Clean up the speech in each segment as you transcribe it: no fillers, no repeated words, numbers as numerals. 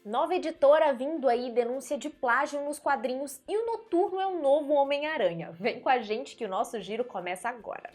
Nova editora vindo aí, denúncia de plágio nos quadrinhos e o Noturno é o novo Homem-Aranha. Vem com a gente que o nosso giro começa agora.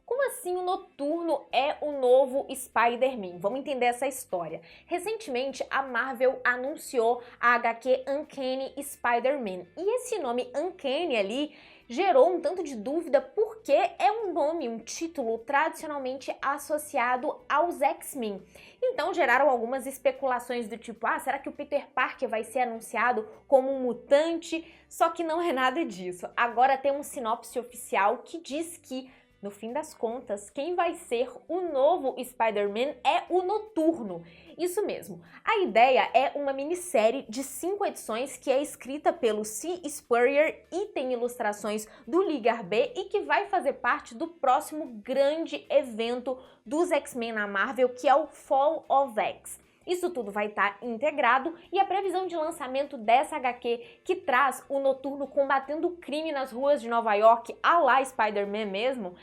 Como assim o Noturno é o novo Spider-Man? Vamos entender essa história. Recentemente, a Marvel anunciou a HQ Uncanny Spider-Man. E esse nome Uncanny ali gerou um tanto de dúvida porque é um nome, um título tradicionalmente associado aos X-Men. Então geraram algumas especulações do tipo, será que o Peter Parker vai ser anunciado como um mutante? Só que não é nada disso. Agora tem um sinopse oficial que diz que no fim das contas, quem vai ser o novo Spider-Man é o Noturno. Isso mesmo. A ideia é uma minissérie de 5 edições que é escrita pelo C. Spurrier e tem ilustrações do Lee Garbett e que vai fazer parte do próximo grande evento dos X-Men na Marvel, que é o Fall of X. Isso tudo vai estar integrado e a previsão de lançamento dessa HQ, que traz o Noturno combatendo o crime nas ruas de Nova York, à la Spider-Man mesmo,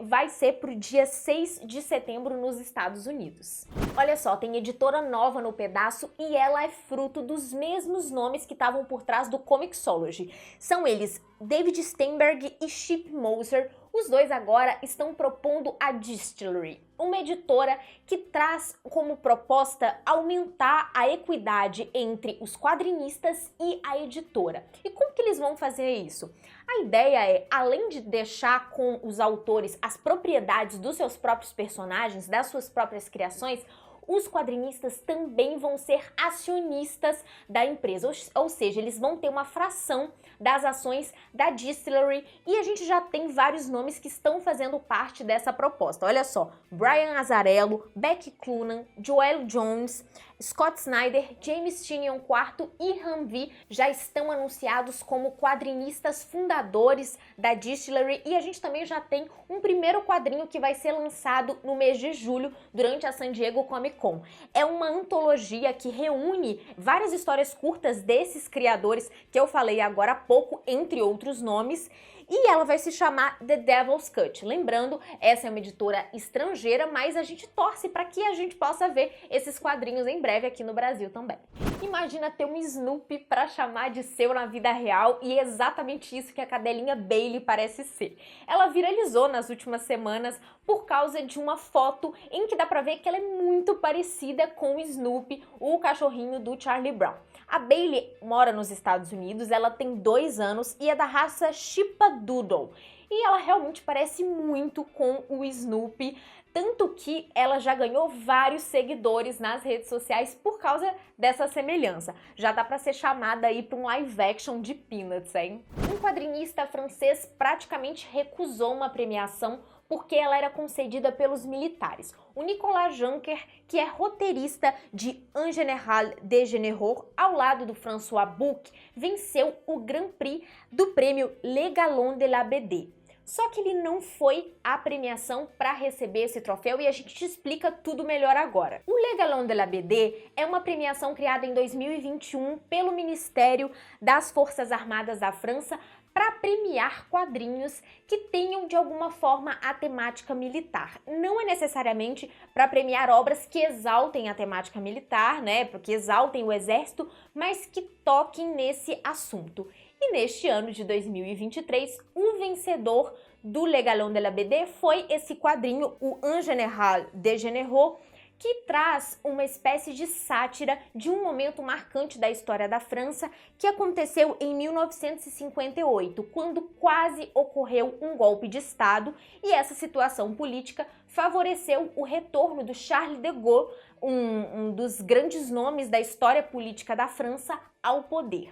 vai ser para o dia 6 de setembro nos Estados Unidos. Olha só, tem editora nova no pedaço e ela é fruto dos mesmos nomes que estavam por trás do Comixology. São eles David Steinberg e Chip Moser. Os dois agora estão propondo a Distillery, uma editora que traz como proposta aumentar a equidade entre os quadrinistas e a editora. E como que eles vão fazer isso? A ideia é, além de deixar com os autores as propriedades dos seus próprios personagens, das suas próprias criações, os quadrinistas também vão ser acionistas da empresa, ou seja, eles vão ter uma fração das ações da Distillery e a gente já tem vários nomes que estão fazendo parte dessa proposta. Olha só, Brian Azzarello, Becky Cloonan, Joel Jones, Scott Snyder, James Tynion IV e Humvee já estão anunciados como quadrinistas fundadores da Distillery e a gente também já tem um primeiro quadrinho que vai ser lançado no mês de julho durante a San Diego Comic Con. É uma antologia que reúne várias histórias curtas desses criadores que eu falei agora há pouco, entre outros nomes, e ela vai se chamar The Devil's Cut. Lembrando, essa é uma editora estrangeira, mas a gente torce para que a gente possa ver esses quadrinhos em breve aqui no Brasil também. Imagina ter um Snoopy para chamar de seu na vida real e é exatamente isso que a cadelinha Bailey parece ser. Ela viralizou nas últimas semanas por causa de uma foto em que dá para ver que ela é muito parecida com o Snoopy, o cachorrinho do Charlie Brown. A Bailey mora nos Estados Unidos, ela tem 2 anos e é da raça Shipadoodle. E ela realmente parece muito com o Snoopy, tanto que ela já ganhou vários seguidores nas redes sociais por causa dessa semelhança. Já dá para ser chamada aí para um live action de Peanuts, hein? Um quadrinista francês praticamente recusou uma premiação porque ela era concedida pelos militares. O Nicolas Juncker, que é roteirista de Un Général de Généraux, ao lado do François Bouc, venceu o Grand Prix do prêmio Le Galon de la BD. Só que ele não foi à premiação para receber esse troféu e a gente te explica tudo melhor agora. O Le Galon de la BD é uma premiação criada em 2021 pelo Ministério das Forças Armadas da França para premiar quadrinhos que tenham de alguma forma a temática militar. Não é necessariamente para premiar obras que exaltem a temática militar, né, porque exaltem o exército, mas que toquem nesse assunto. E neste ano de 2023, o vencedor do Le Galon de la BD foi esse quadrinho, o Un Général de Généraux, que traz uma espécie de sátira de um momento marcante da história da França que aconteceu em 1958, quando quase ocorreu um golpe de Estado e essa situação política favoreceu o retorno do Charles de Gaulle, um dos grandes nomes da história política da França, ao poder.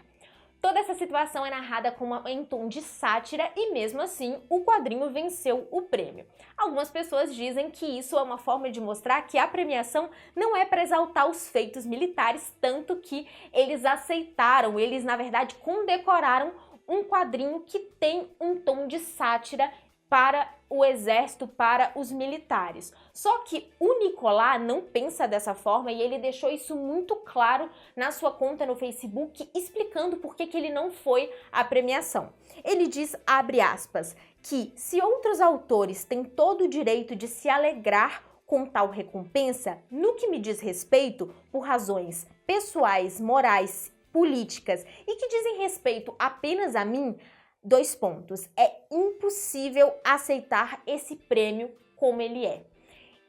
Toda essa situação é narrada em tom de sátira e mesmo assim o quadrinho venceu o prêmio. Algumas pessoas dizem que isso é uma forma de mostrar que a premiação não é para exaltar os feitos militares, tanto que eles aceitaram, eles na verdade condecoraram um quadrinho que tem um tom de sátira para o exército, para os militares. Só que o Nicolas não pensa dessa forma e ele deixou isso muito claro na sua conta no Facebook, explicando por que ele não foi à premiação. Ele diz, abre aspas, que se outros autores têm todo o direito de se alegrar com tal recompensa, no que me diz respeito, por razões pessoais, morais, políticas e que dizem respeito apenas a mim, 2 pontos. É impossível aceitar esse prêmio como ele é.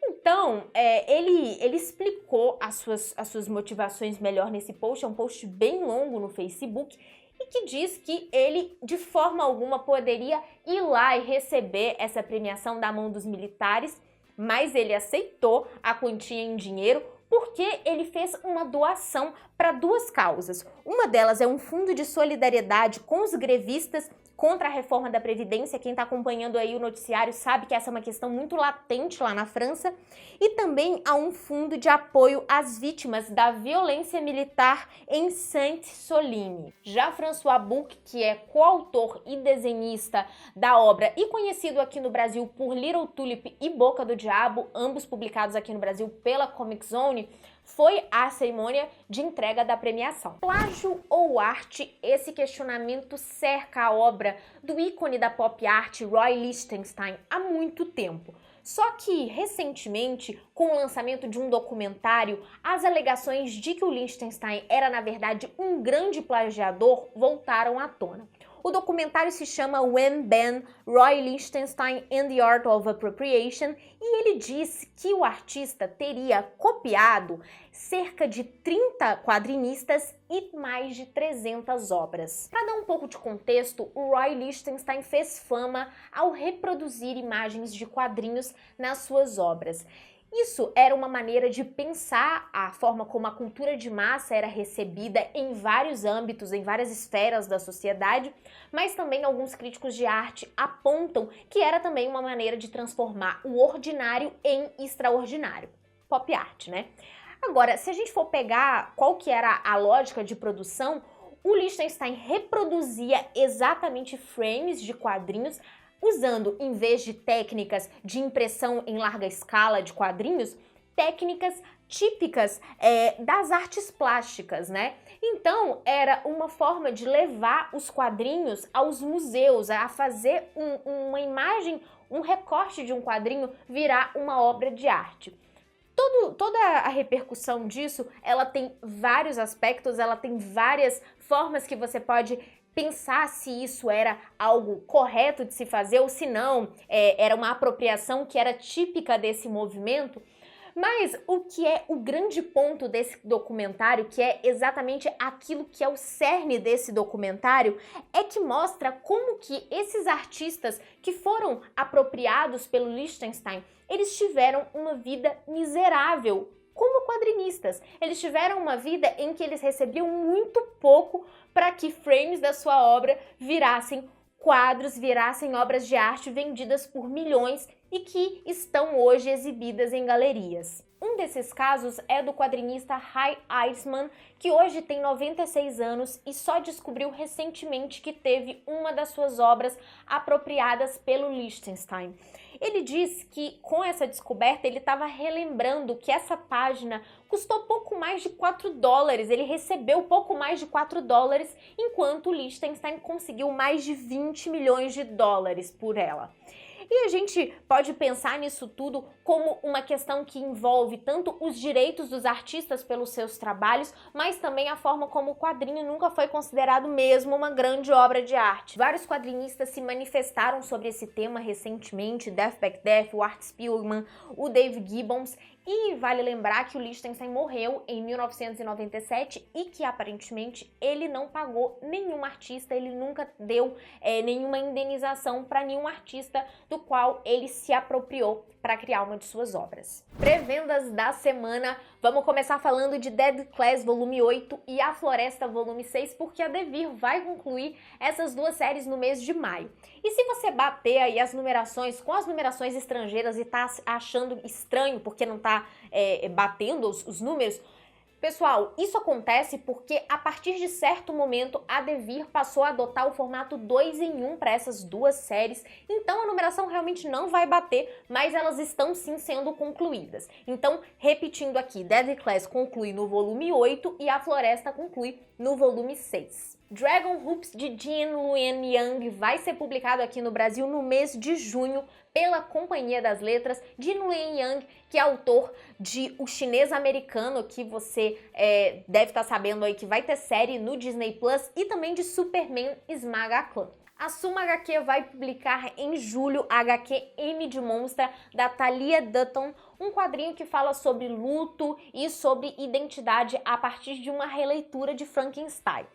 Então, ele explicou as suas motivações melhor nesse post, é um post bem longo no Facebook, e que diz que ele, de forma alguma, poderia ir lá e receber essa premiação da mão dos militares, mas ele aceitou a quantia em dinheiro porque ele fez uma doação para 2 causas. Uma delas é um fundo de solidariedade com os grevistas contra a reforma da Previdência. Quem está acompanhando aí o noticiário sabe que essa é uma questão muito latente lá na França. E também há um fundo de apoio às vítimas da violência militar em Sainte-Soline. Já François Bouc, que é coautor e desenhista da obra e conhecido aqui no Brasil por Little Tulip e Boca do Diabo, ambos publicados aqui no Brasil pela Comic Zone, foi à cerimônia de entrega da premiação. Plágio ou arte? Esse questionamento cerca a obra do ícone da pop art Roy Lichtenstein há muito tempo. Só que, recentemente, com o lançamento de um documentário, as alegações de que o Lichtenstein era, na verdade, um grande plagiador voltaram à tona. O documentário se chama When Ben, Roy Lichtenstein and the Art of Appropriation, e ele diz que o artista teria copiado cerca de 30 quadrinistas e mais de 300 obras. Para dar um pouco de contexto, o Roy Lichtenstein fez fama ao reproduzir imagens de quadrinhos nas suas obras. Isso era uma maneira de pensar a forma como a cultura de massa era recebida em vários âmbitos, em várias esferas da sociedade, mas também alguns críticos de arte apontam que era também uma maneira de transformar o ordinário em extraordinário. Pop art, né? Agora, se a gente for pegar qual que era a lógica de produção, o Lichtenstein reproduzia exatamente frames de quadrinhos usando, em vez de técnicas de impressão em larga escala de quadrinhos, técnicas típicas das artes plásticas, né? Então, era uma forma de levar os quadrinhos aos museus, a fazer uma imagem, um recorte de um quadrinho virar uma obra de arte. Toda a repercussão disso, ela tem vários aspectos, ela tem várias formas que você pode pensar se isso era algo correto de se fazer ou se não, era uma apropriação que era típica desse movimento. Mas o que é o grande ponto desse documentário, que é exatamente aquilo que é o cerne desse documentário, é que mostra como que esses artistas que foram apropriados pelo Lichtenstein, eles tiveram uma vida miserável como quadrinistas. Eles tiveram uma vida em que eles recebiam muito pouco para que frames da sua obra virassem quadros, virassem obras de arte vendidas por milhões e que estão hoje exibidas em galerias. Um desses casos é do quadrinista Hy Eisman, que hoje tem 96 anos e só descobriu recentemente que teve uma das suas obras apropriadas pelo Lichtenstein. Ele diz que com essa descoberta ele estava relembrando que essa página custou pouco mais de $4, ele recebeu pouco mais de $4, enquanto o Lichtenstein conseguiu mais de 20 milhões de dólares por ela. E a gente pode pensar nisso tudo como uma questão que envolve tanto os direitos dos artistas pelos seus trabalhos, mas também a forma como o quadrinho nunca foi considerado mesmo uma grande obra de arte. Vários quadrinistas se manifestaram sobre esse tema recentemente, Death Back Death, o Art Spiegelman, o Dave Gibbons, e vale lembrar que o Lichtenstein morreu em 1997 e que aparentemente ele não pagou nenhum artista, ele nunca deu nenhuma indenização para nenhum artista do qual ele se apropriou para criar uma de suas obras. Pré-vendas da semana, vamos começar falando de Dead Class volume 8 e A Floresta volume 6, porque a Devir vai concluir essas 2 séries no mês de maio. E se você bater aí as numerações com as numerações estrangeiras e tá achando estranho porque não tá batendo os números, pessoal, isso acontece porque a partir de certo momento a Devir passou a adotar o formato 2 em 1 para essas 2 séries, então a numeração realmente não vai bater, mas elas estão sim sendo concluídas. Então, repetindo aqui, Dead Class conclui no volume 8 e A Floresta conclui no volume 6. Dragon Hoops de Jin Luen Yang vai ser publicado aqui no Brasil no mês de junho pela Companhia das Letras. Jin Luen Yang, que é autor de O Chinês Americano, que você deve estar sabendo aí que vai ter série no Disney Plus, e também de Superman Esmaga a Clã. A Suma HQ vai publicar em julho a HQ M de Monstra, da Talia Dutton, um quadrinho que fala sobre luto e sobre identidade a partir de uma releitura de Frankenstein.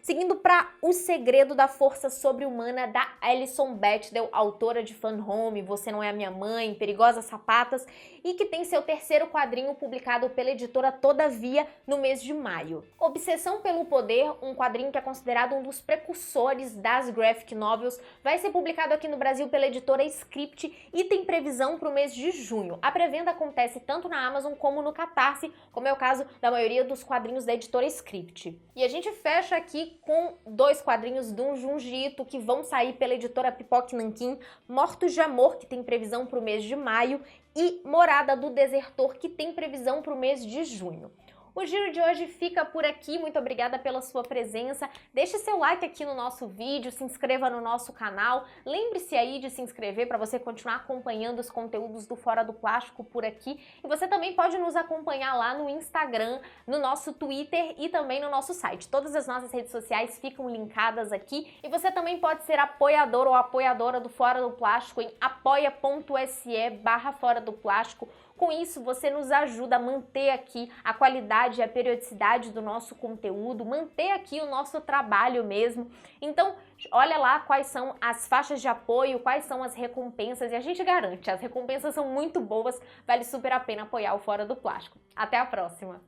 Seguindo para O Segredo da Força Sobre-Humana, da Alison Bechdel, autora de Fun Home, Você Não É a Minha Mãe, Perigosas Sapatas, e que tem seu terceiro quadrinho publicado pela editora Todavia no mês de maio. Obsessão pelo Poder, um quadrinho que é considerado um dos precursores das graphic novels, vai ser publicado aqui no Brasil pela editora Script e tem previsão para o mês de junho. A pré-venda acontece tanto na Amazon como no Catarse, como é o caso da maioria dos quadrinhos da editora Script. E a gente fecha aqui com dois quadrinhos do Junji Ito que vão sair pela editora Pipoque Nanquim: Mortos de Amor, que tem previsão para o mês de maio, e Morada do Desertor, que tem previsão para o mês de junho. O giro de hoje fica por aqui, muito obrigada pela sua presença, deixe seu like aqui no nosso vídeo, se inscreva no nosso canal, lembre-se aí de se inscrever para você continuar acompanhando os conteúdos do Fora do Plástico por aqui, e você também pode nos acompanhar lá no Instagram, no nosso Twitter e também no nosso site. Todas as nossas redes sociais ficam linkadas aqui, e você também pode ser apoiador ou apoiadora do Fora do Plástico em apoia.se/Fora do Plástico. Com isso, você nos ajuda a manter aqui a qualidade e a periodicidade do nosso conteúdo, manter aqui o nosso trabalho mesmo. Então, olha lá quais são as faixas de apoio, quais são as recompensas, e a gente garante, as recompensas são muito boas, vale super a pena apoiar o Fora do Plástico. Até a próxima!